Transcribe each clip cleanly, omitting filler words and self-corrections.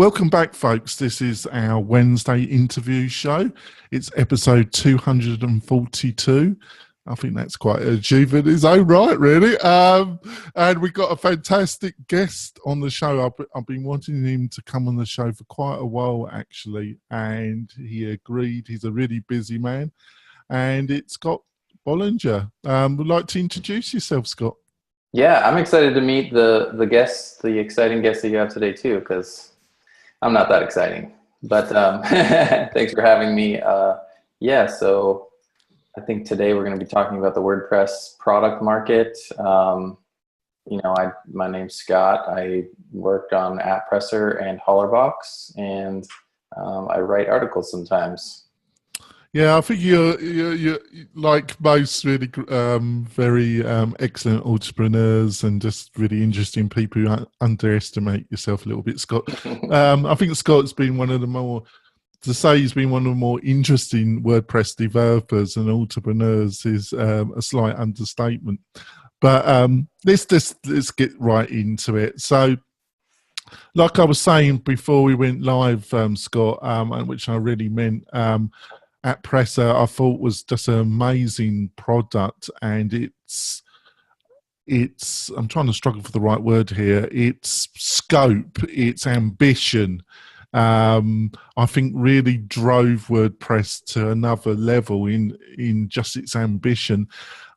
Welcome back, folks. This is our Wednesday interview show. It's episode 242. I think that's quite an achievement in its own right, really. And we've got a fantastic guest on the show. I've been wanting him to come on the show for quite a while, actually, and he agreed. He's a really busy man. And it's Scott Bollinger. Would like to introduce yourself, Scott? Yeah, I'm excited to meet the guests, the exciting guests that you have today, too, because I'm not that exciting, but thanks for having me. So I think today we're going to be talking about the WordPress product market. My name's Scott. I worked on AppPresser and Hollerbox, and I write articles sometimes. Yeah, I think you're like most really very excellent entrepreneurs and just really interesting people who underestimate yourself a little bit, Scott. I think Scott's been one of the more interesting WordPress developers and entrepreneurs is a slight understatement. But let's get right into it. So, like I was saying before we went live, Scott, and which I really meant. AppPresse, I thought, was just an amazing product, and it's I'm trying to struggle for the right word here. Its scope, its ambition, I think really drove WordPress to another level in just its ambition.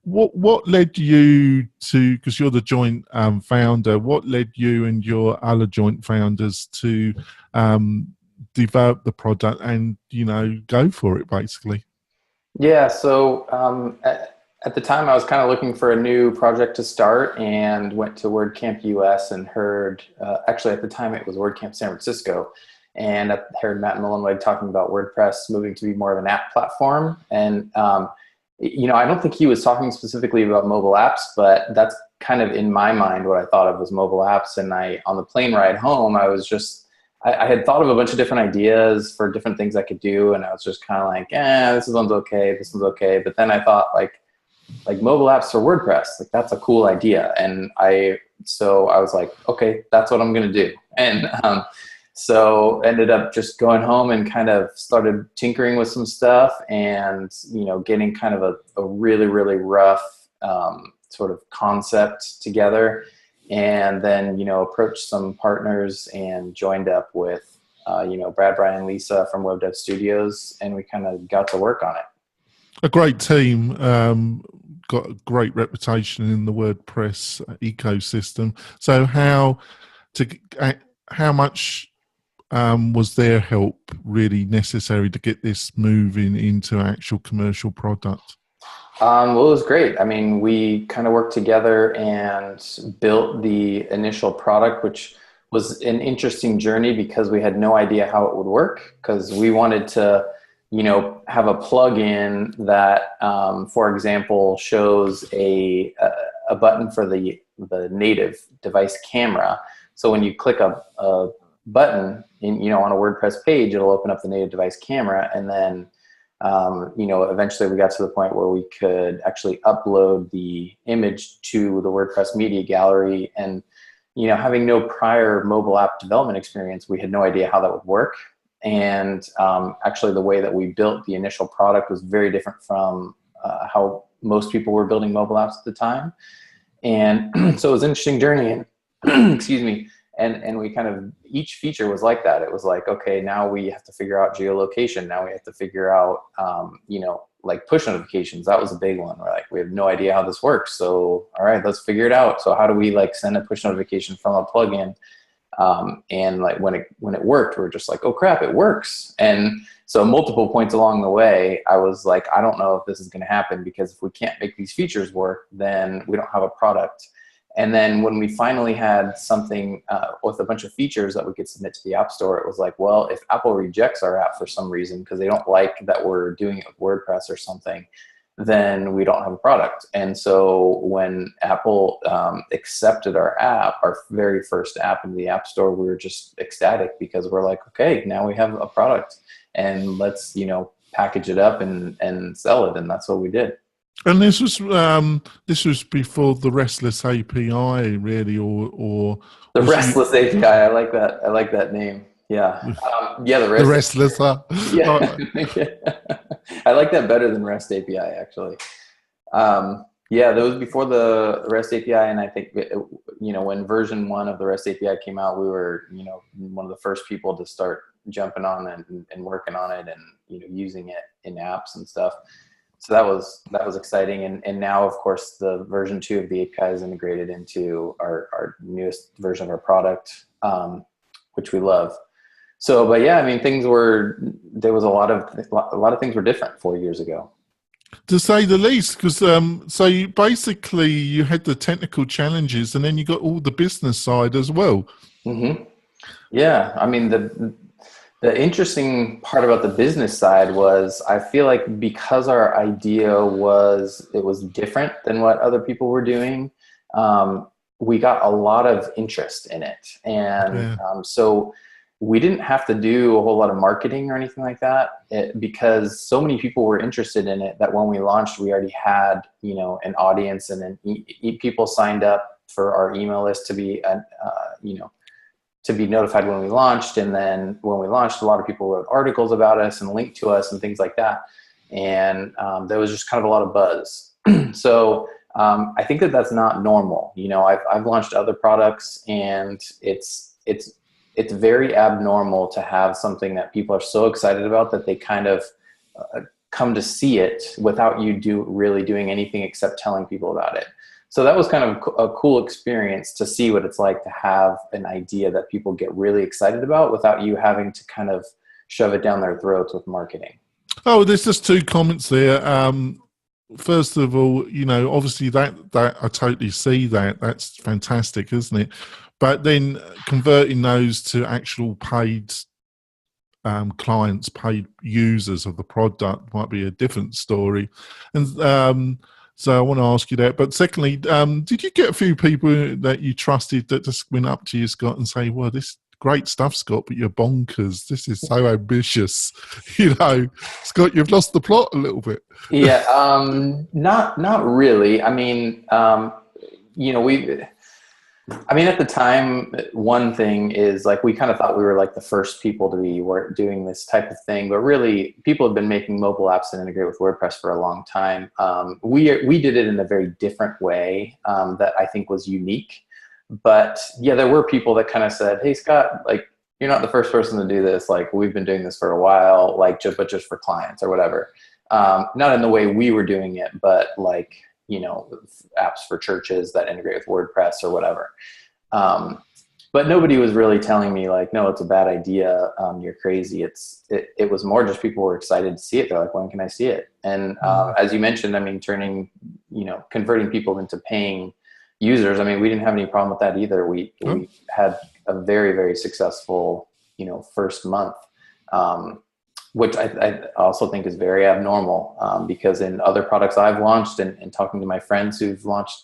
What led you to, because you're the joint founder, what led you and your other joint founders to develop the product and go for it, basically? Yeah, so at the time I was kind of looking for a new project to start and went to WordCamp US and heard, actually at the time it was WordCamp San Francisco, and I heard Matt Mullenweg talking about WordPress moving to be more of an app platform. And I don't think he was talking specifically about mobile apps, but that's kind of in my mind what I thought of as mobile apps. And on the plane ride home, I had thought of a bunch of different ideas for different things I could do, and I was just kind of like, this one's okay, this one's okay. But then I thought, like mobile apps for WordPress, like that's a cool idea. And so I was like, okay, that's what I'm going to do. And so ended up just going home and kind of started tinkering with some stuff and, getting kind of a really, really rough sort of concept together. And then, approached some partners and joined up with, Brad, Brian, Lisa from Web Dev Studios, and we kind of got to work on it. A great team, got a great reputation in the WordPress ecosystem. So how much was their help really necessary to get this moving into actual commercial product? Well, it was great. I mean, we kind of worked together and built the initial product, which was an interesting journey because we had no idea how it would work, because we wanted to, have a plugin that, for example, shows a button for the native device camera. So when you click a button on a WordPress page, it'll open up the native device camera, and then eventually we got to the point where we could actually upload the image to the WordPress media gallery. And, having no prior mobile app development experience, we had no idea how that would work. And actually the way that we built the initial product was very different from how most people were building mobile apps at the time. And so it was an interesting journey. And excuse me. And we kind of, each feature was like that. It was like, okay, now we have to figure out geolocation. Now we have to figure out, like push notifications. That was a big one. We're like, we have no idea how this works. So, all right, let's figure it out. So how do we send a push notification from a plugin? And when it worked, we were just like, oh crap, it works. And so multiple points along the way, I was like, I don't know if this is going to happen, because if we can't make these features work, then we don't have a product. And then when we finally had something with a bunch of features that we could submit to the App Store, it was like, well, if Apple rejects our app for some reason because they don't like that we're doing it with WordPress or something, then we don't have a product. And so when Apple accepted our app, our very first app in the App Store, we were just ecstatic, because we're like, okay, now we have a product, and let's package it up and sell it. And that's what we did. And this was before the RESTless API, really, or the RESTless API. I like that. I like that name. Yeah. Yeah. The The REST. restless, huh? Yeah. Yeah. I like that better than REST API, actually. Yeah, that was before the REST API, and I think when version 1 of the REST API came out, we were one of the first people to start jumping on and working on it, and using it in apps and stuff. So that was exciting, and now of course the version 2 of the API is integrated into our newest version of our product, which we love. So, but yeah, I mean, there was a lot of things were different 4 years ago. To say the least, because so you had the technical challenges, and then you got all the business side as well. Mm-hmm. Yeah, I mean, the interesting part about the business side was, I feel like because our idea was different than what other people were doing, we got a lot of interest in it, and so we didn't have to do a whole lot of marketing or anything like that, because so many people were interested in it that when we launched, we already had an audience, and then people signed up for our email list to be to be notified when we launched. And then when we launched, a lot of people wrote articles about us and linked to us and things like that, and there was just kind of a lot of buzz. So I think that's not normal. I've launched other products, and it's very abnormal to have something that people are so excited about that they kind of come to see it without you really doing anything except telling people about it. So that was kind of a cool experience to see what it's like to have an idea that people get really excited about without you having to kind of shove it down their throats with marketing. Oh, there's just 2 comments there. First of all, obviously that I totally see that. That's fantastic, isn't it? But then converting those to actual paid clients, paid users of the product might be a different story. And so I want to ask you that. But secondly, did you get a few people that you trusted that just went up to you, Scott, and say, well, this great stuff, Scott, but you're bonkers. This is so ambitious. Scott, you've lost the plot a little bit. Yeah, not really. I mean, at the time, one thing is, like, we kind of thought we were like the first people to be doing this type of thing, but really people have been making mobile apps that integrate with WordPress for a long time. We did it in a very different way that I think was unique. But yeah, there were people that kind of said, hey, Scott, like, you're not the first person to do this. Like, we've been doing this for a while, like, but just for clients or whatever. Not in the way we were doing it, but like, apps for churches that integrate with WordPress or whatever. But nobody was really telling me like, no, it's a bad idea. You're crazy. It was more just people were excited to see it. They're like, when can I see it? And as you mentioned, I mean, converting people into paying users. I mean, we didn't have any problem with that either. We had a very, very successful, first month, which I also think is very abnormal, because in other products I've launched and talking to my friends who've launched,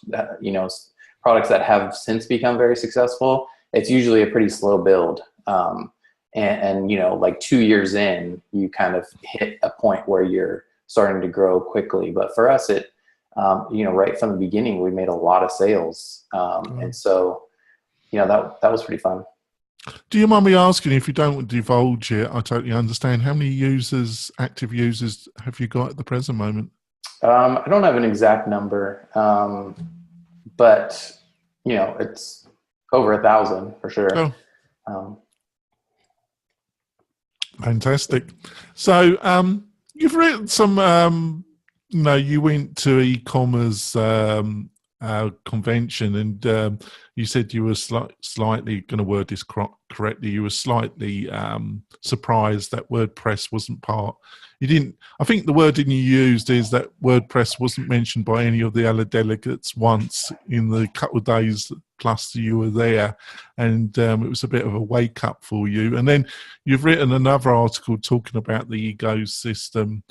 products that have since become very successful, it's usually a pretty slow build. And like 2 years in, you kind of hit a point where you're starting to grow quickly. But for us, right from the beginning, we made a lot of sales. And so, that was pretty fun. Do you mind me asking, if you don't divulge it, I totally understand, how many active users have you got at the present moment? I don't have an exact number, but it's over 1,000 for sure. Oh. Fantastic. So you've written some, you went to e-commerce convention, and you said you were slightly, going to word this correctly, you were slightly surprised that WordPress wasn't part. You didn't. I think the wording you used is that WordPress wasn't mentioned by any of the other delegates once in the couple of days plus you were there, and it was a bit of a wake up for you. And then you've written another article talking about the ecosystem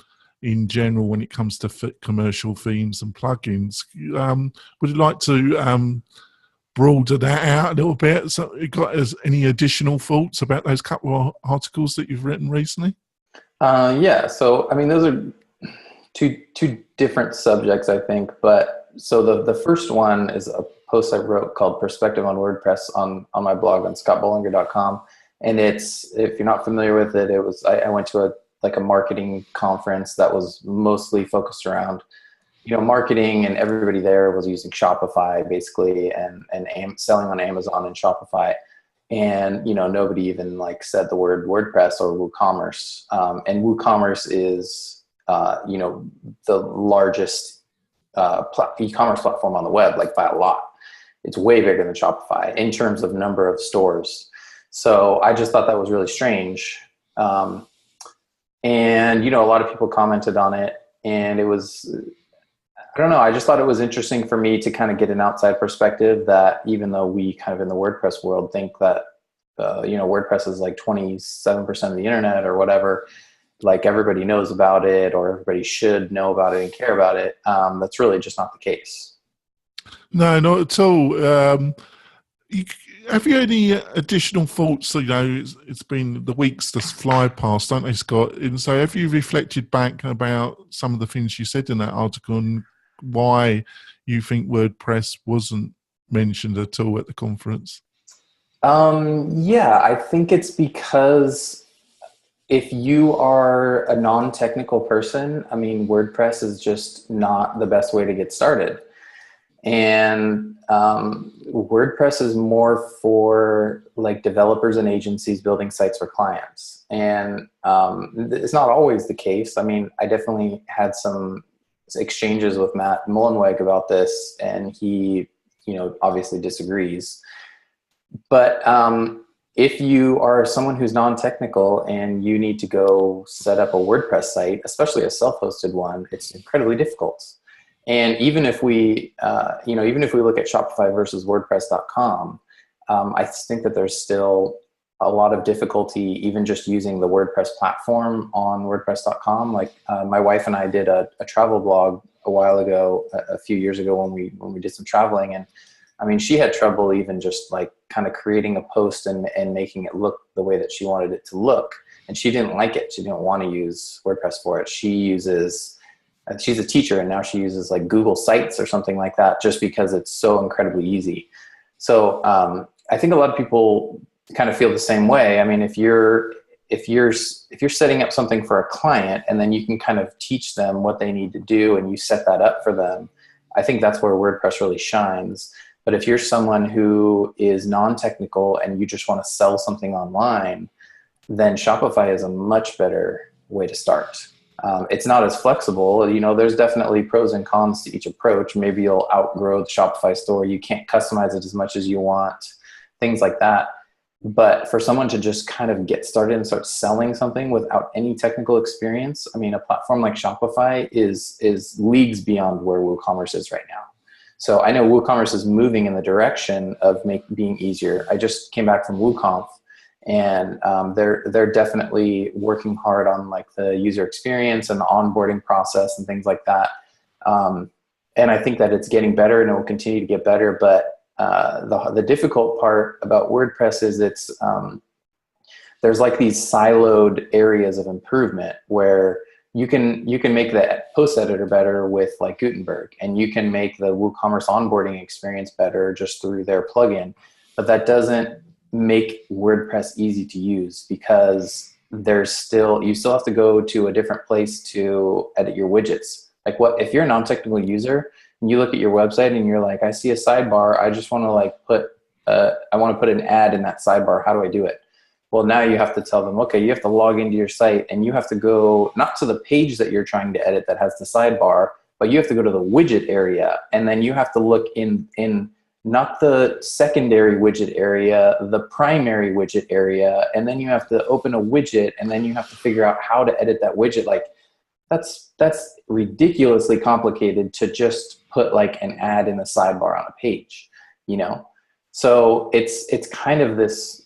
in general when it comes to commercial themes and plugins. Would you like to broaden that out a little bit? So, you got any additional thoughts about those couple of articles that you've written recently? Yeah. So, I mean, those are two different subjects, I think. But so the first one is a post I wrote called "Perspective on WordPress" on my blog on scottbollinger.com. And it's, if you're not familiar with it, it was, I went to a marketing conference that was mostly focused around, marketing, and everybody there was using Shopify basically, and selling on Amazon and Shopify. And, nobody even said the word WordPress or WooCommerce. And WooCommerce is, the largest e-commerce platform on the web, by a lot. It's way bigger than Shopify in terms of number of stores. So I just thought that was really strange. And, a lot of people commented on it, and it was, I don't know, I just thought it was interesting for me to kind of get an outside perspective, that even though we kind of in the WordPress world think that, WordPress is 27% of the internet or whatever, everybody knows about it, or everybody should know about it and care about it. That's really just not the case. No, not at all. Have you any additional thoughts? It's been the weeks that fly past, don't they, Scott? And so have you reflected back about some of the things you said in that article and why you think WordPress wasn't mentioned at all at the conference? Yeah, I think it's because if you are a non-technical person, WordPress is just not the best way to get started. And WordPress is more for developers and agencies building sites for clients. And it's not always the case. I definitely had some exchanges with Matt Mullenweg about this, and he, obviously disagrees. But if you are someone who's non-technical and you need to go set up a WordPress site, especially a self-hosted one, it's incredibly difficult. And even if we, even if we look at Shopify versus WordPress.com, I think that there's still a lot of difficulty even just using the WordPress platform on WordPress.com. My wife and I did a travel blog a while ago, a few years ago when we did some traveling, and she had trouble even just kind of creating a post and making it look the way that she wanted it to look. And she didn't like it. She didn't want to use WordPress for it. She's a teacher, and now she uses Google Sites or something like that, just because it's so incredibly easy. So I think a lot of people kind of feel the same way. If you're setting up something for a client, and then you can kind of teach them what they need to do, and you set that up for them, I think that's where WordPress really shines. But if you're someone who is non-technical and you just want to sell something online, then Shopify is a much better way to start. It's not as flexible. There's definitely pros and cons to each approach. Maybe you'll outgrow the Shopify store. You can't customize it as much as you want, things like that. But for someone to just kind of get started and start selling something without any technical experience, a platform like Shopify is leagues beyond where WooCommerce is right now. So I know WooCommerce is moving in the direction of being easier. I just came back from WooConf, and they're definitely working hard on the user experience and the onboarding process and things like that. And I think that it's getting better, and it will continue to get better. But the difficult part about WordPress is there's these siloed areas of improvement where you can make the post editor better with Gutenberg, and you can make the WooCommerce onboarding experience better just through their plugin. But that doesn't make WordPress easy to use, because you still have to go to a different place to edit your widgets. If you're a non-technical user and you look at your website and you're I see a sidebar, I just want to I want to put an ad in that sidebar. How do I do it? Well, now you have to tell them, okay, you have to log into your site, and you have to go not to the page that you're trying to edit that has the sidebar, but you have to go to the widget area, and then you have to look in not the secondary widget area, the primary widget area, and then you have to open a widget, and then you have to figure out how to edit that widget. That's ridiculously complicated to just put an ad in the sidebar on a page, So it's kind of this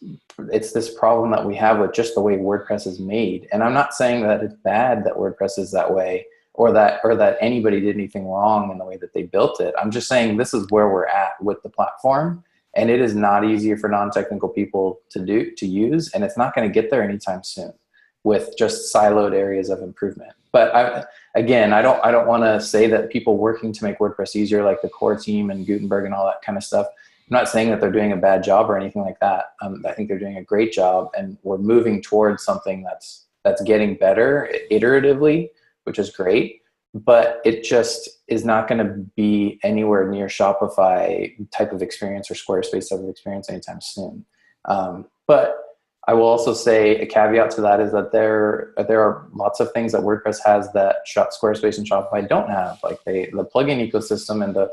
problem that we have with just the way WordPress is made. And I'm not saying that it's bad that WordPress is that way, or that anybody did anything wrong in the way that they built it. I'm just saying this is where we're at with the platform, and it is not easier for non-technical people to use, and it's not going to get there anytime soon with just siloed areas of improvement. But I don't want to say that people working to make WordPress easier, like the core team and Gutenberg and all that kind of stuff, I'm not saying that they're doing a bad job or anything like that. I think they're doing a great job, and we're moving towards something that's getting better iteratively, which is great. But it just is not going to be anywhere near Shopify type of experience or Squarespace type of experience anytime soon. But I will also say a caveat to that is that there are lots of things that WordPress has that Squarespace and Shopify don't have, like the plugin ecosystem and the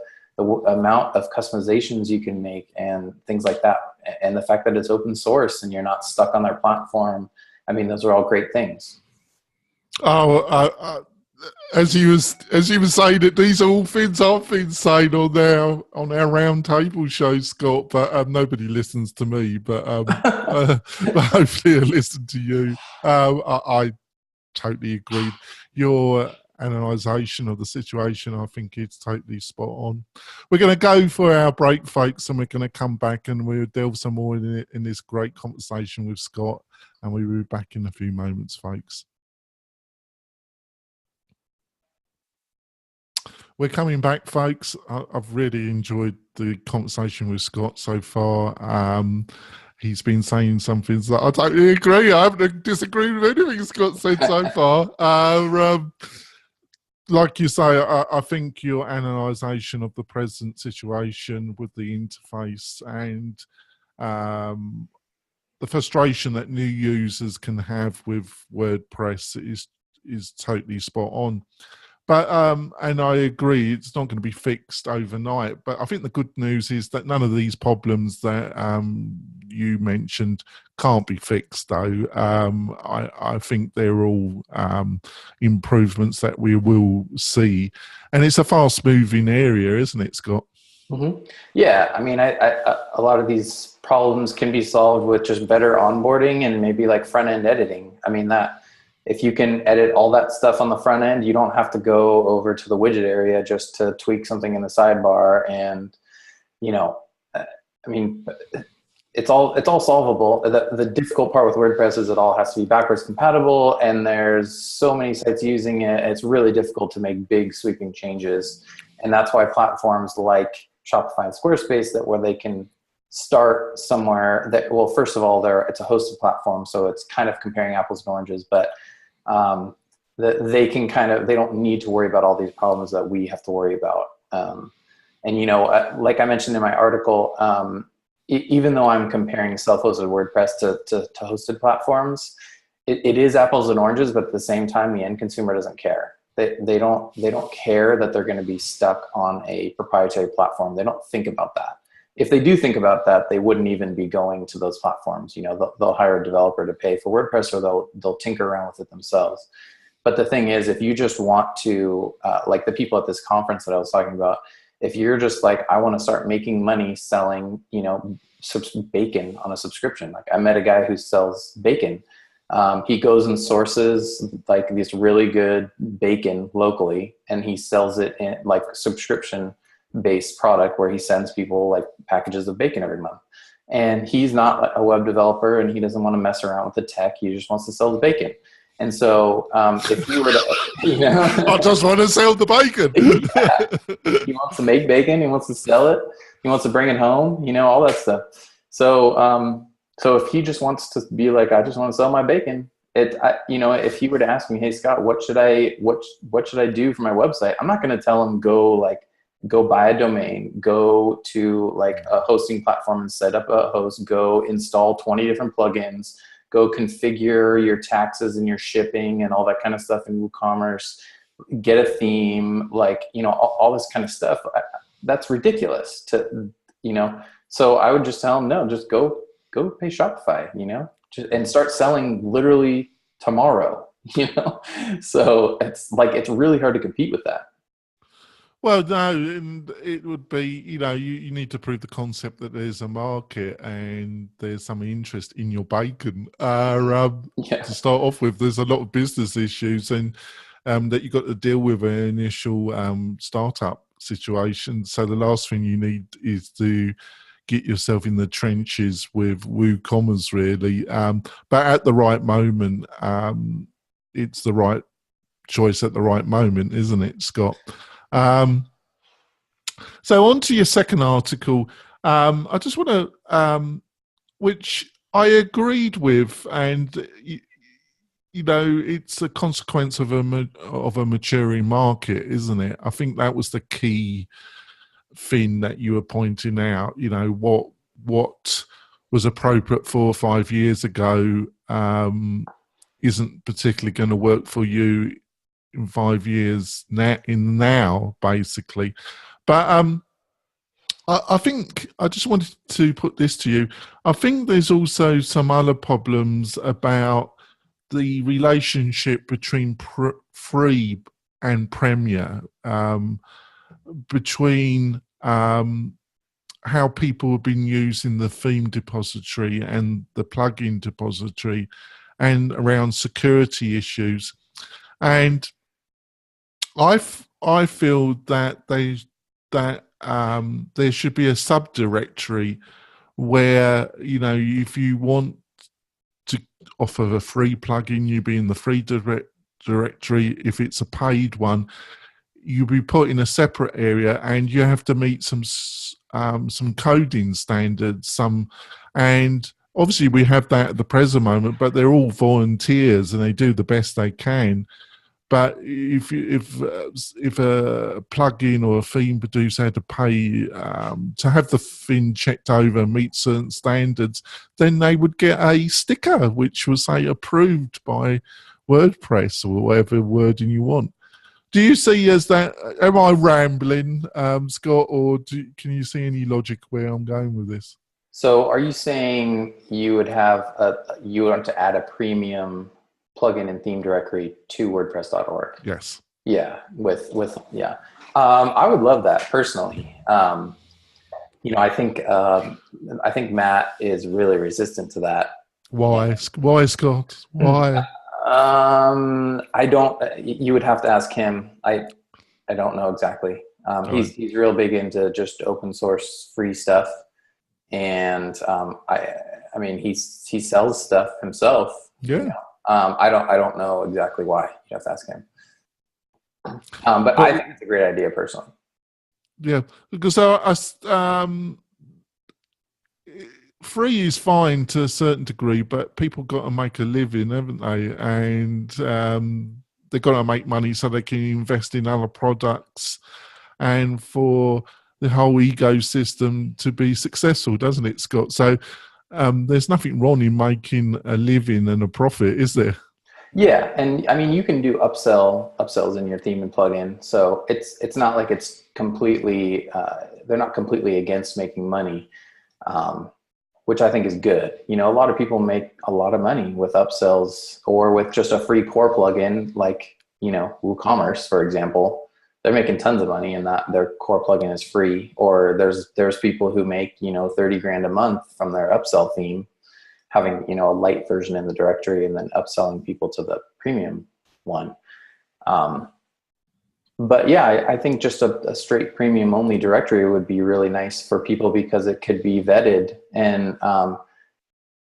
amount of customizations you can make and things like that. And the fact that it's open source and you're not stuck on their platform. I mean, those are all great things. Oh, as you were saying that these are all things I've been saying on our round table show, Scott, but nobody listens to me, but hopefully I listen to you. I totally agree. Your analysation of the situation, I think it's totally spot on. We're going to go for our break, folks, and we're going to come back and we'll delve some more in this great conversation with Scott, and we'll be back in a few moments, folks. We're coming back, folks. I've really enjoyed the conversation with Scott so far. He's been saying some things that I totally agree. I haven't disagreed with anything Scott said so far. Like you say, I think your analysation of the present situation with the interface and the frustration that new users can have with WordPress is totally spot on. But and I agree, it's not going to be fixed overnight. But I think the good news is that none of these problems that you mentioned can't be fixed, though. I think they're all improvements that we will see, and it's a fast-moving area, isn't it, Scott? Mm-hmm. Yeah, I mean, a lot of these problems can be solved with just better onboarding and maybe like front-end editing. I mean, if you can edit all that stuff on the front end, you don't have to go over to the widget area just to tweak something in the sidebar. And, I mean, it's all solvable. The difficult part with WordPress is it all has to be backwards compatible, and there's so many sites using it. It's really difficult to make big sweeping changes. And that's why platforms like Shopify and Squarespace, where they can start somewhere that, well, first of all, it's a hosted platform, so it's kind of comparing apples and oranges, but they don't need to worry about all these problems that we have to worry about. And like I mentioned in my article, even though I'm comparing self-hosted WordPress to hosted platforms, it is apples and oranges, but at the same time, the end consumer doesn't care. They don't care that they're going to be stuck on a proprietary platform. They don't think about that. If they do think about that, they wouldn't even be going to those platforms. They'll hire a developer to pay for WordPress, or they'll tinker around with it themselves. But the thing is, if you just want to, like the people at this conference that I was talking about, if you're just like, I want to start making money selling, bacon on a subscription. Like I met a guy who sells bacon. He goes and sources like this really good bacon locally, and he sells it in like subscription-based product where he sends people like packages of bacon every month. And he's not a web developer, and he doesn't want to mess around with the tech. He just wants to sell the bacon. And so if you were to, I just want to sell the bacon. Yeah. He wants to make bacon. He wants to sell it. He wants to bring it home, all that stuff. So, so if he just wants to be like, I just want to sell my bacon, if he were to ask me, hey Scott, what should I do for my website? I'm not going to tell him go buy a domain, go to like a hosting platform and set up a host, go install 20 different plugins, go configure your taxes and your shipping and all that kind of stuff in WooCommerce, get a theme, all this kind of stuff. That's ridiculous so I would just tell him, no, just go pay Shopify, and start selling literally tomorrow, So it's really hard to compete with that. Well, no, and it would be, you need to prove the concept that there's a market and there's some interest in your bacon. To start off with, there's a lot of business issues and that you've got to deal with an initial startup situation. So the last thing you need is to get yourself in the trenches with WooCommerce, really. But at the right moment, it's the right choice at the right moment, isn't it, Scott? So on to your second article. I just want to, which I agreed with, and you know, it's a consequence of a maturing market, isn't it? I think that was the key thing that you were pointing out. You know, what was appropriate 4 or 5 years ago isn't particularly going to work for you in 5 years now, basically. But I think I just wanted to put this to you. I think there's also some other problems about the relationship between free and premier, between how people have been using the theme depository and the plugin depository, and around security issues. And I feel that there should be a subdirectory where, you know, if you want to offer a free plugin, you be in the free directory. If it's a paid one, you be put in a separate area, and you have to meet some coding standards. And obviously we have that at the present moment, but they're all volunteers and they do the best they can. But if a plugin or a theme producer had to pay to have the thing checked over and meet certain standards, then they would get a sticker which will say approved by WordPress or whatever wording you want. Do you see as that? Am I rambling, Scott, or can you see any logic where I'm going with this? So, are you saying you would want to add a premium plugin and theme directory to WordPress.org? Yes. Yeah, yeah. I would love that personally. You know, I think Matt is really resistant to that. Why, Scott? Why? I don't. You would have to ask him. I don't know exactly. He's real big into just open source free stuff, and I mean he sells stuff himself. Yeah. You know? I don't know exactly why. You have to ask him. But I think it's a great idea personally. Yeah, because free is fine to a certain degree, but people got to make a living, haven't they? And they've got to make money so they can invest in other products, and for the whole ecosystem to be successful, doesn't it, Scott? So there's nothing wrong in making a living and a profit, is there? Yeah, and I mean you can do upsells in your theme and plugin, so it's not like it's completely they're not completely against making money, which I think is good. You know, a lot of people make a lot of money with upsells or with just a free core plugin, like, you know, WooCommerce, for example. They're making tons of money and that their core plugin is free. Or there's people who make, you know, 30 grand a month from their upsell theme, having, you know, a light version in the directory and then upselling people to the premium one. But yeah, I think just a straight premium only directory would be really nice for people because it could be vetted. And,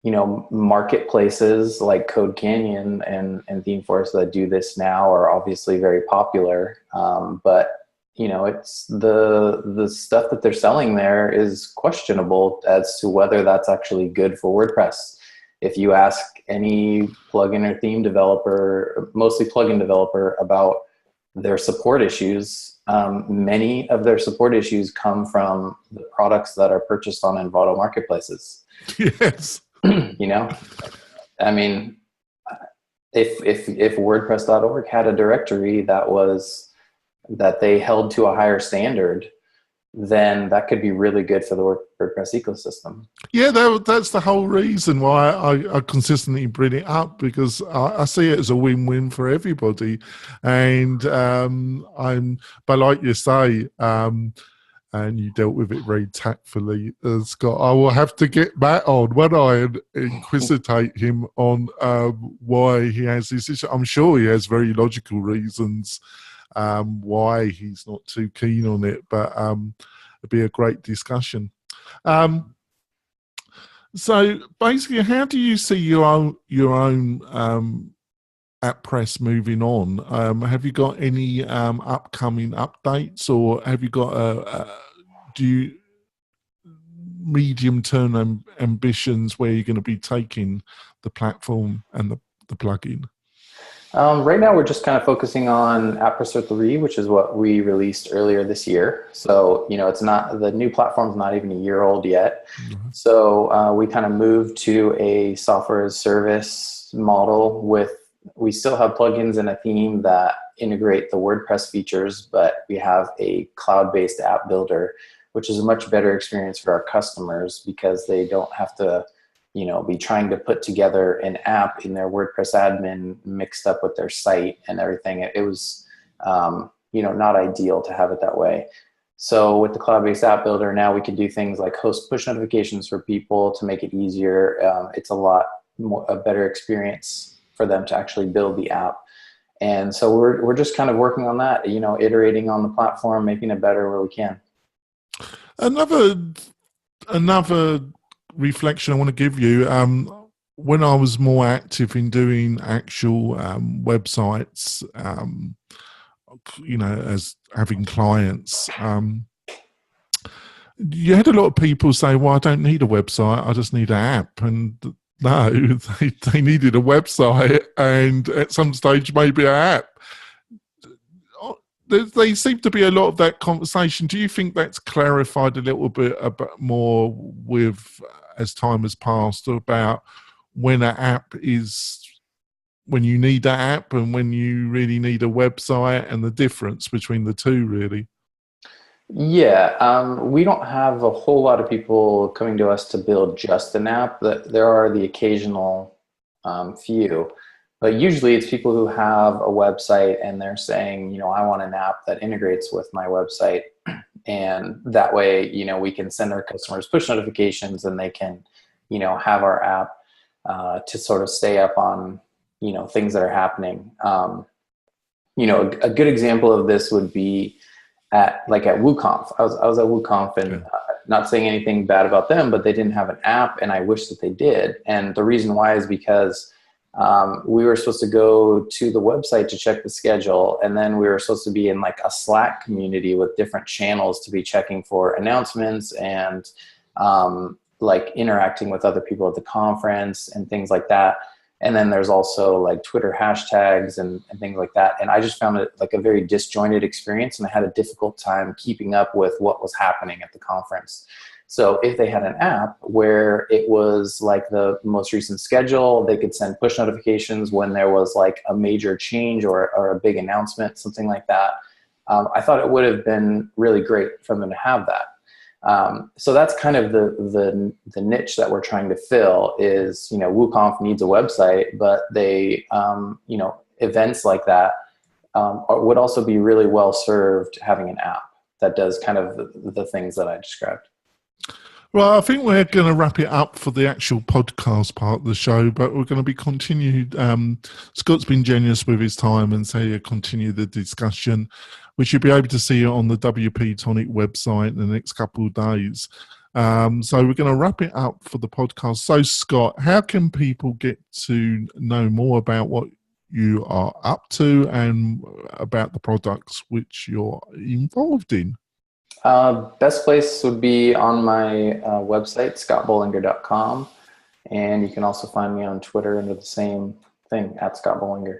you know, marketplaces like Code Canyon and ThemeForest that do this now are obviously very popular. But, you know, it's the stuff that they're selling there is questionable as to whether that's actually good for WordPress. If you ask any plugin or theme developer, mostly plugin developer, about their support issues, many of their support issues come from the products that are purchased on Envato marketplaces. Yes. You know, I mean, if WordPress.org had a directory that they held to a higher standard, then that could be really good for the WordPress ecosystem. Yeah, that's the whole reason why I consistently bring it up, because I see it as a win-win for everybody. And but like you say, and you dealt with it very tactfully, Scott, I will have to get Matt on when I inquisitate him on why he has this issue. I'm sure he has very logical reasons why he's not too keen on it, but it'd be a great discussion. So basically, how do you see your own AppPresse moving on? Have you got any upcoming updates, or have you got medium-term ambitions where you're going to be taking the platform and the plugin? Right now, we're just kind of focusing on AppPresser 3, which is what we released earlier this year. So, it's not, the new platform's not even a year old yet. Mm-hmm. So we kind of moved to a software as service model we still have plugins and a theme that integrate the WordPress features, but we have a cloud-based app builder, which is a much better experience for our customers because they don't have to be trying to put together an app in their WordPress admin mixed up with their site and everything. It was, not ideal to have it that way. So with the cloud-based app builder, now we can do things like host push notifications for people to make it easier. It's a better experience for them to actually build the app. And so we're just kind of working on that, iterating on the platform, making it better where we can. Another reflection I want to give you, when I was more active in doing actual websites, as having clients, you had a lot of people say, well, I don't need a website, I just need an app. And no, they needed a website and at some stage maybe an app. There seemed to be a lot of that conversation. Do you think that's clarified a little bit more with as time has passed about when an app is, when you need that app and when you really need a website and the difference between the two, really? Yeah, we don't have a whole lot of people coming to us to build just an app. There are the occasional few. But usually it's people who have a website and they're saying, I want an app that integrates with my website. And that way, we can send our customers push notifications and they can, have our app to sort of stay up on, things that are happening. A good example of this would be at WooConf. I was at WooConf and not saying anything bad about them, but they didn't have an app and I wish that they did. And the reason why is because we were supposed to go to the website to check the schedule, and then we were supposed to be in like a Slack community with different channels to be checking for announcements and interacting with other people at the conference and things like that. And then there's also like Twitter hashtags and things like that. And I just found it like a very disjointed experience, and I had a difficult time keeping up with what was happening at the conference. So if they had an app where it was like the most recent schedule, they could send push notifications when there was like a major change or a big announcement, something like that. I thought it would have been really great for them to have that. So that's kind of the niche that we're trying to fill is, WooConf needs a website, but they, events like that would also be really well served having an app that does kind of the things that I described. Well, I think we're going to wrap it up for the actual podcast part of the show, but we're going to be continued. Scott's been generous with his time and so he'll continue the discussion, which you'll be able to see on the WP-Tonic website in the next couple of days. So we're going to wrap it up for the podcast. So, Scott, how can people get to know more about what you are up to and about the products which you're involved in? Best place would be on my website, scottbollinger.com. And you can also find me on Twitter under the same thing, @ScottBollinger.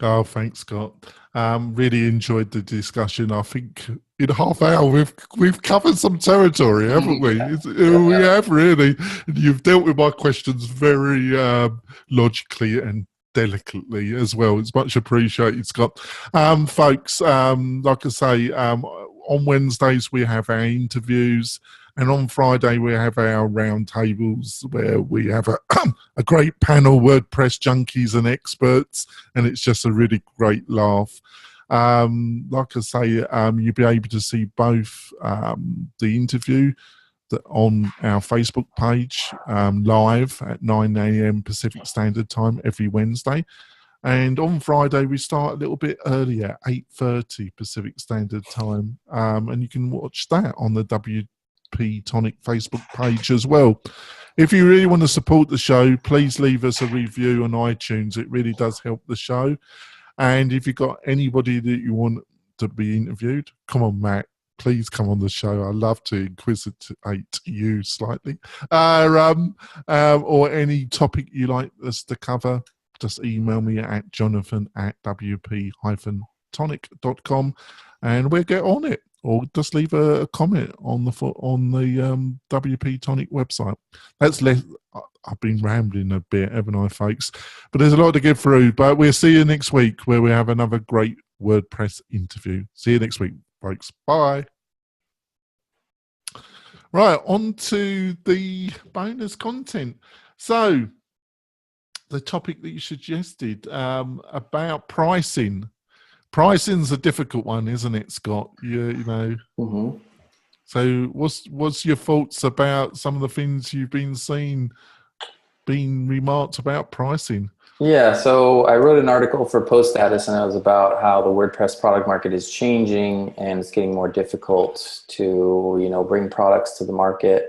Oh, thanks, Scott. Really enjoyed the discussion. I think in a half hour we've covered some territory, haven't we? We have really. You've dealt with my questions very logically and delicately as well. It's much appreciated, Scott. Folks, like I say, on Wednesdays we have our interviews, and on Friday we have our roundtables where we have a great panel, WordPress junkies and experts, and it's just a really great laugh. Like I say, you'll be able to see both the interview on our Facebook page live at 9 a.m. Pacific Standard Time every Wednesday. And on Friday, we start a little bit earlier, 8:30 Pacific Standard Time. And you can watch that on the WP-Tonic Facebook page as well. If you really want to support the show, please leave us a review on iTunes. It really does help the show. And if you've got anybody that you want to be interviewed, come on, Matt, please come on the show. I love to inquisitate you slightly. Or any topic you like us to cover, just email me at jonathan@wp-tonic.com and we'll get on it. Or just leave a comment on the WP Tonic website. That's less. I've been rambling a bit, haven't I, folks? But there's a lot to get through. But we'll see you next week where we have another great WordPress interview. See you next week, folks. Bye. Right, on to the bonus content. So, the topic that you suggested about pricing. Pricing's a difficult one, isn't it, Scott? You know. Mm-hmm. So, what's your thoughts about some of the things you've been seeing being remarked about pricing? Yeah, so I wrote an article for Post Status, and it was about how the WordPress product market is changing and it's getting more difficult to, bring products to the market.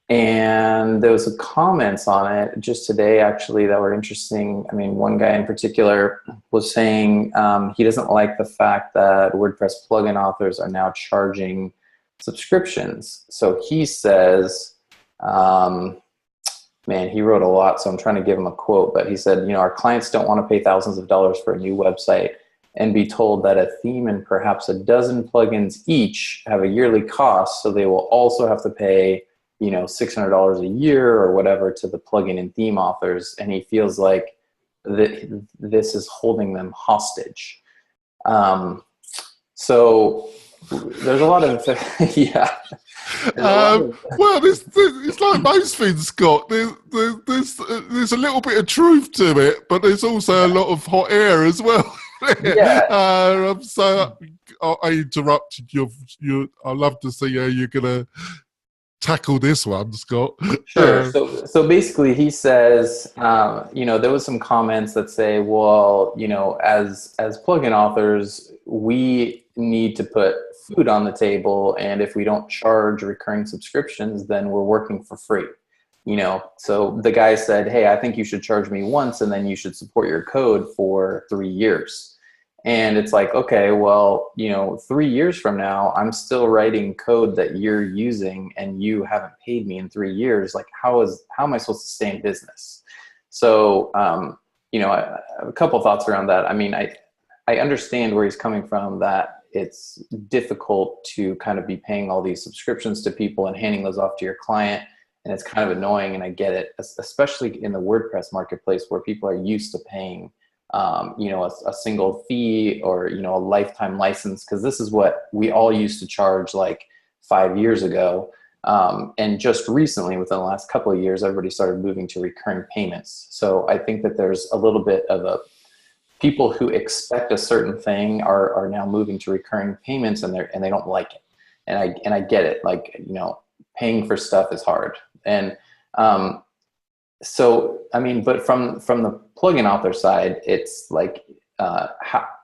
And there was some comments on it just today, actually, that were interesting. I mean, one guy in particular was saying he doesn't like the fact that WordPress plugin authors are now charging subscriptions. So he says, man, he wrote a lot, so I'm trying to give him a quote, but he said, our clients don't want to pay thousands of dollars for a new website and be told that a theme and perhaps a dozen plugins each have a yearly cost, so they will also have to pay, $600 a year or whatever to the plugin and theme authors, and he feels like this is holding them hostage. So there's a lot of, yeah. Well, it's like most things, Scott. There's a little bit of truth to it, but there's also a lot of hot air as well. Yeah. So I interrupted you. I'd love to see how you're gonna tackle this one, Scott. Sure. So basically, he says, there was some comments that say, well, as plugin authors, we need to put food on the table, and if we don't charge recurring subscriptions, then we're working for free. So the guy said, hey, I think you should charge me once, and then you should support your code for 3 years. And it's like, okay, well, 3 years from now, I'm still writing code that you're using and you haven't paid me in 3 years. Like, how am I supposed to stay in business? So, a couple thoughts around that. I mean, I understand where he's coming from, that it's difficult to kind of be paying all these subscriptions to people and handing those off to your client. And it's kind of annoying, and I get it, especially in the WordPress marketplace where people are used to paying a single fee or, a lifetime license, because this is what we all used to charge like 5 years ago. And just recently, within the last couple of years, everybody started moving to recurring payments. So I think that there's a little bit of people who expect a certain thing are now moving to recurring payments, and they don't like it. And I get it. Like, paying for stuff is hard. And, so, I mean, but from the plugin author side, it's like,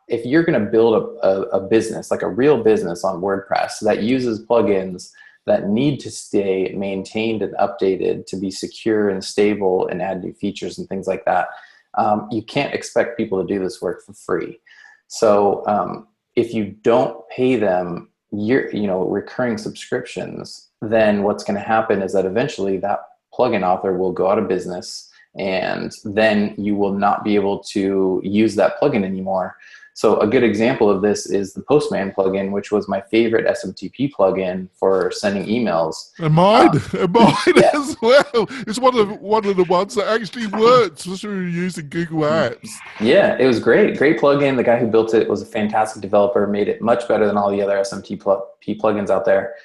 if you're going to build a business, like a real business on WordPress that uses plugins that need to stay maintained and updated to be secure and stable and add new features and things like that, you can't expect people to do this work for free. So if you don't pay them recurring subscriptions, then what's going to happen is that eventually that plugin author will go out of business, and then you will not be able to use that plugin anymore. So a good example of this is the Postman plugin, which was my favorite SMTP plugin for sending emails. And mine yeah. as well. It's one of the ones that actually works, especially using Google Apps. Yeah, it was great. Great plugin. The guy who built it was a fantastic developer, made it much better than all the other SMTP plugins out there.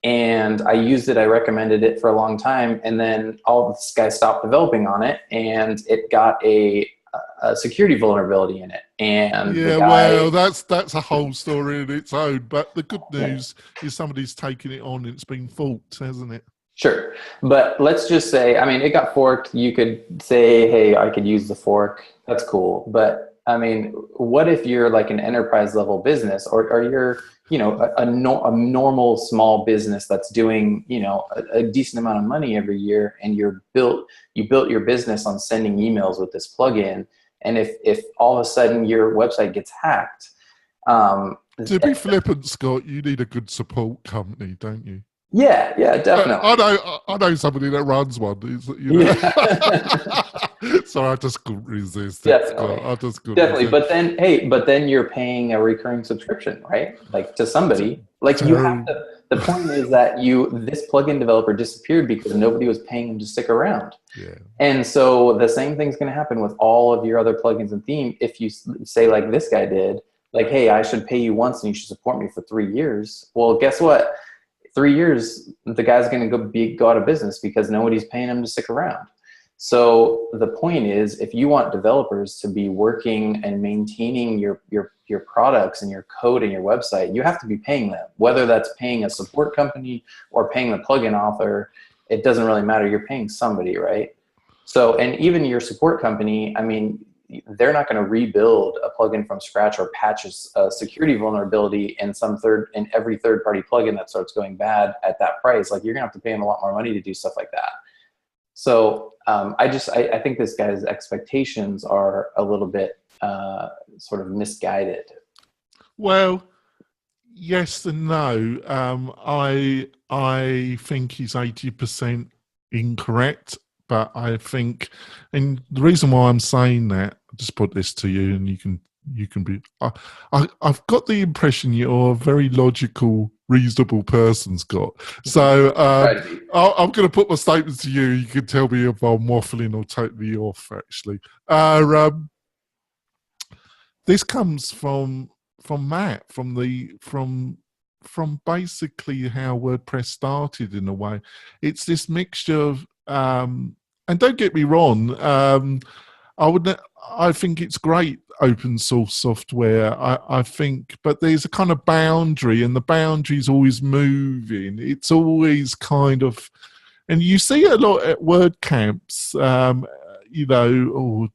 And I used it, I recommended it for a long time, and then all this guy stopped developing on it, and it got a security vulnerability in it. And yeah, well, that's a whole story in its own. But the good news is somebody's taken it on, and it's been forked, hasn't it? Sure. But let's just say, I mean, it got forked. You could say, hey, I could use the fork. That's cool. But I mean, what if you're like an enterprise level business, or you're, a normal small business that's doing, a decent amount of money every year, and you built your business on sending emails with this plugin. And if all of a sudden your website gets hacked, To be flippant, Scott, you need a good support company, don't you? Yeah, definitely. I know somebody that runs one. Yeah. So I just couldn't resist it, Scott. Definitely. I just couldn't Definitely. resist. But then you're paying a recurring subscription, right? Like to somebody. Like you have Terry. to, the point is that this plugin developer disappeared because nobody was paying him to stick around. Yeah. And so the same thing's going to happen with all of your other plugins and theme. If you say like this guy did, like, hey, I should pay you once and you should support me for 3 years. Well, guess what? 3 years, the guy's going to go out of business because nobody's paying him to stick around. So the point is, if you want developers to be working and maintaining your products and your code and your website, you have to be paying them. Whether that's paying a support company or paying the plugin author, it doesn't really matter. You're paying somebody, right? So, and even your support company, I mean, they're not going to rebuild a plugin from scratch or patch a security vulnerability in every third-party plugin that starts going bad at that price. Like, you're going to have to pay them a lot more money to do stuff like that. So I think this guy's expectations are a little bit sort of misguided. Well, yes and no. I think he's 80% incorrect, but I think, and the reason why I'm saying that, I'll just put this to you, and you can be. I've got the impression you're a very logical, reasonable person, Scott. So I'm going to put my statements to you. You can tell me if I'm waffling or totally off. Actually, this comes from Matt, from basically how WordPress started in a way. It's this mixture of, and don't get me wrong, I think it's great open source software. I think, but there's a kind of boundary, and the boundary's always moving. It's always kind of, and you see it a lot at WordCamps, or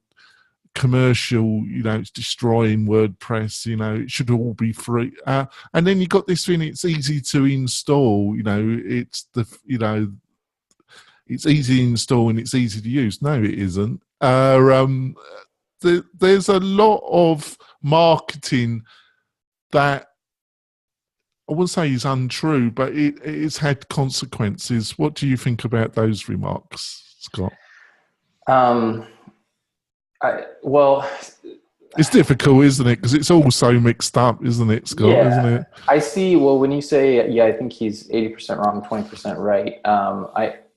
commercial, it's destroying WordPress, it should all be free. And then you got this thing, it's easy to install, it's easy to install and it's easy to use. No, it isn't. There's a lot of marketing that I wouldn't say is untrue, but it's had consequences. What do you think about those remarks, Scott? It's difficult, isn't it? Because it's all so mixed up, isn't it, Scott? Yeah, isn't it? I see. Well, when you say, I think he's 80% wrong, 20% right.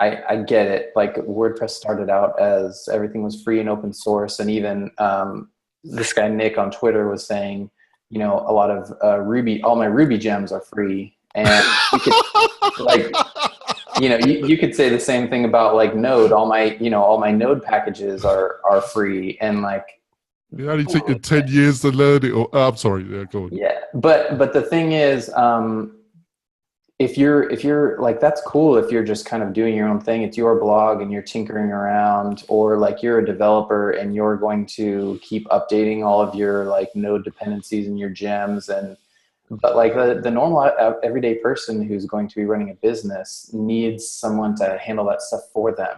I get it. Like, WordPress started out as everything was free and open source, and even this guy Nick on Twitter was saying, a lot of Ruby, all my Ruby gems are free, and you could, you could say the same thing about like Node. All my Node packages are free, and like. It only took you 10 years to learn it. I'm sorry. Yeah, go on. Yeah, but the thing is, if you're like, that's cool if you're just kind of doing your own thing. It's your blog and you're tinkering around, or like you're a developer and you're going to keep updating all of your like Node dependencies and your gems. But like the normal everyday person who's going to be running a business needs someone to handle that stuff for them.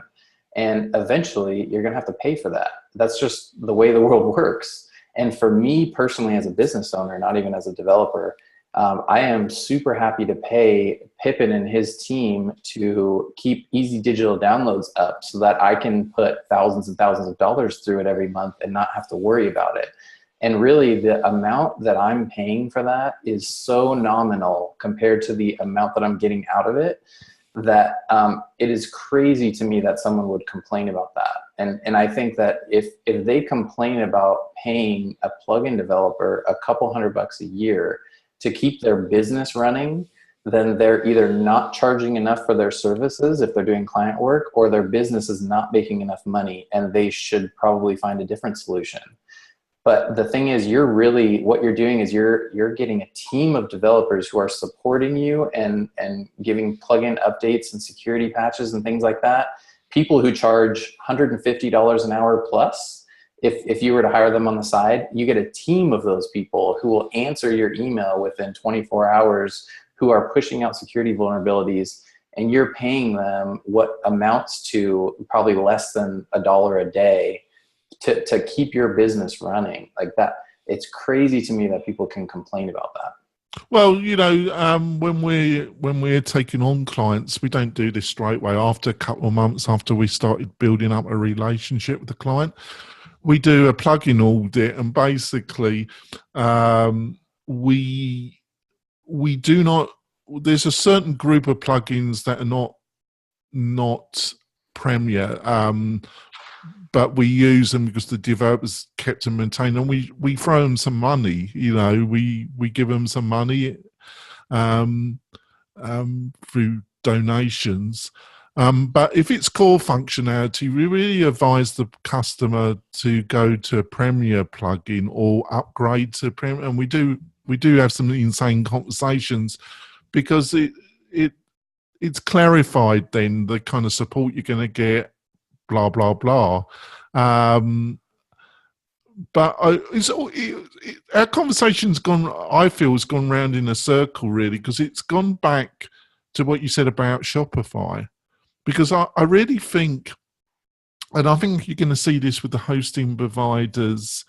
And eventually you're going to have to pay for that. That's just the way the world works. And for me personally, as a business owner, not even as a developer, I am super happy to pay Pippin and his team to keep easy digital downloads up so that I can put thousands and thousands of dollars through it every month and not have to worry about it. And really, the amount that I'm paying for that is so nominal compared to the amount that I'm getting out of it, that it is crazy to me that someone would complain about that. And I think that if they complain about paying a plugin developer a couple $100 a year to keep their business running, then they're either not charging enough for their services if they're doing client work, or their business is not making enough money and they should probably find a different solution. But the thing is, what you're doing is you're getting a team of developers who are supporting you and giving plugin updates and security patches and things like that. People who charge $150 an hour plus, if you were to hire them on the side, you get a team of those people who will answer your email within 24 hours, who are pushing out security vulnerabilities, and you're paying them what amounts to probably less than $1 a day to keep your business running like that. It's crazy to me that people can complain about that. Well, when we're taking on clients, we don't do this straight away. After a couple of months after we started building up a relationship with the client, we do a plugin audit, and basically, we do not. There's a certain group of plugins that are not Premier, but we use them because the developers kept them maintained, and we throw them some money. We give them some money through donations. But if it's core functionality, we really advise the customer to go to a Premier plugin or upgrade to Premier. And we do have some insane conversations because it's clarified then the kind of support you're going to get, blah blah blah. But our conversation's gone. I feel has gone round in a circle really, because it's gone back to what you said about Shopify. Because I really think, and I think you're going to see this with the hosting providers.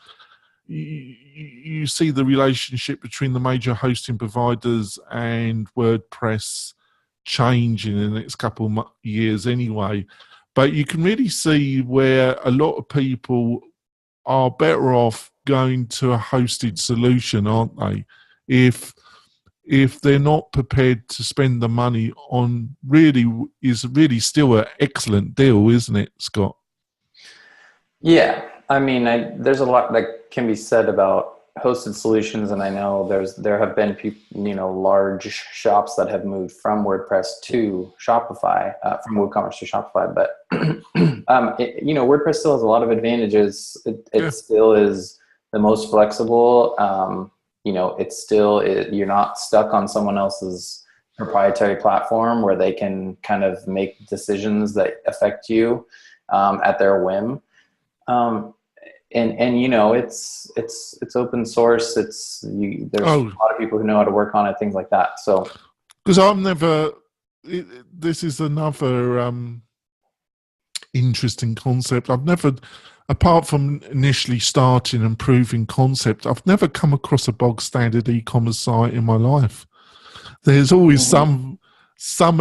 You see the relationship between the major hosting providers and WordPress change in the next couple of years anyway. But you can really see where a lot of people are better off going to a hosted solution, aren't they? If they're not prepared to spend the money on is really still an excellent deal, isn't it, Scott? Yeah, I mean, there's a lot that can be said about hosted solutions, and I know there have been large shops that have moved from WordPress to Shopify, from WooCommerce to Shopify. But WordPress still has a lot of advantages. It still is the most flexible. It's still you're not stuck on someone else's proprietary platform where they can kind of make decisions that affect you at their whim. It's open source. There's a lot of people who know how to work on it, things like that. So, because this is another interesting concept. I've never, apart from initially starting and proving concept, I've never come across a bog standard e-commerce site in my life. There's always some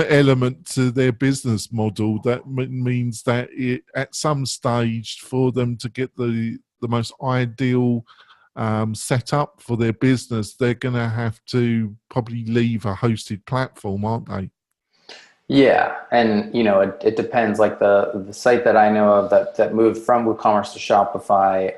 element to their business model that means that at some stage, for them to get the most ideal setup for their business, they're going to have to probably leave a hosted platform, aren't they? Yeah, and it depends. Like the site that I know of that moved from WooCommerce to Shopify,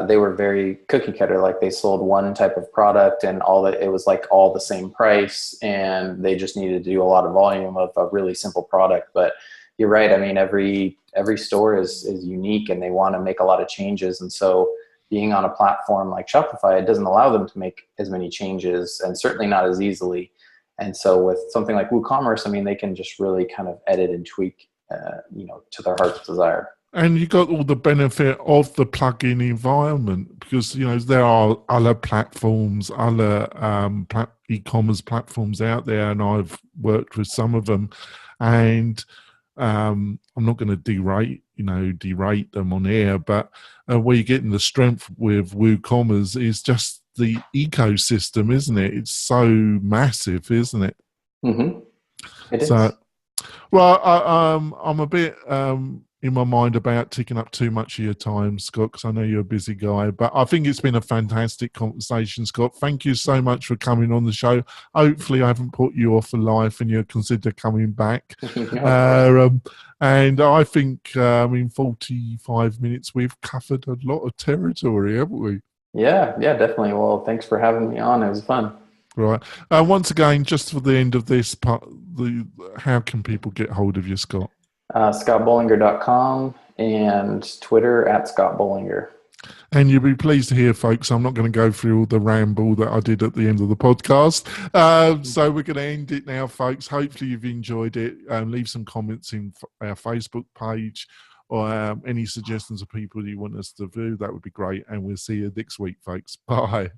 they were very cookie cutter. Like they sold one type of product, and it was like all the same price, and they just needed to do a lot of volume of a really simple product. But you're right. I mean, every store is unique, and they want to make a lot of changes, and so being on a platform like Shopify, it doesn't allow them to make as many changes, and certainly not as easily. And so with something like WooCommerce, I mean, they can just really kind of edit and tweak, to their heart's desire. And you got all the benefit of the plugin environment because, there are other platforms, other e-commerce platforms out there, and I've worked with some of them. And I'm not going to derate them on air, but where you're getting the strength with WooCommerce is just the ecosystem, isn't it? It's so massive, isn't it? Mm-hmm. It is. Well, I'm a bit in my mind about taking up too much of your time, Scott, because I know you're a busy guy. But I think it's been a fantastic conversation, Scott. Thank you so much for coming on the show. Hopefully I haven't put you off for life and you'll consider coming back. And I think in 45 minutes we've covered a lot of territory, haven't we? Yeah, definitely. Well, thanks for having me on. It was fun. Right. Once again, just for the end of this part, how can people get hold of you, Scott? ScottBollinger.com and Twitter @ScottBollinger. And you'll be pleased to hear, folks, I'm not going to go through all the ramble that I did at the end of the podcast. So we're going to end it now, folks. Hopefully you've enjoyed it. Leave some comments in our Facebook page or any suggestions of people you want us to do. That would be great. And we'll see you next week, folks. Bye.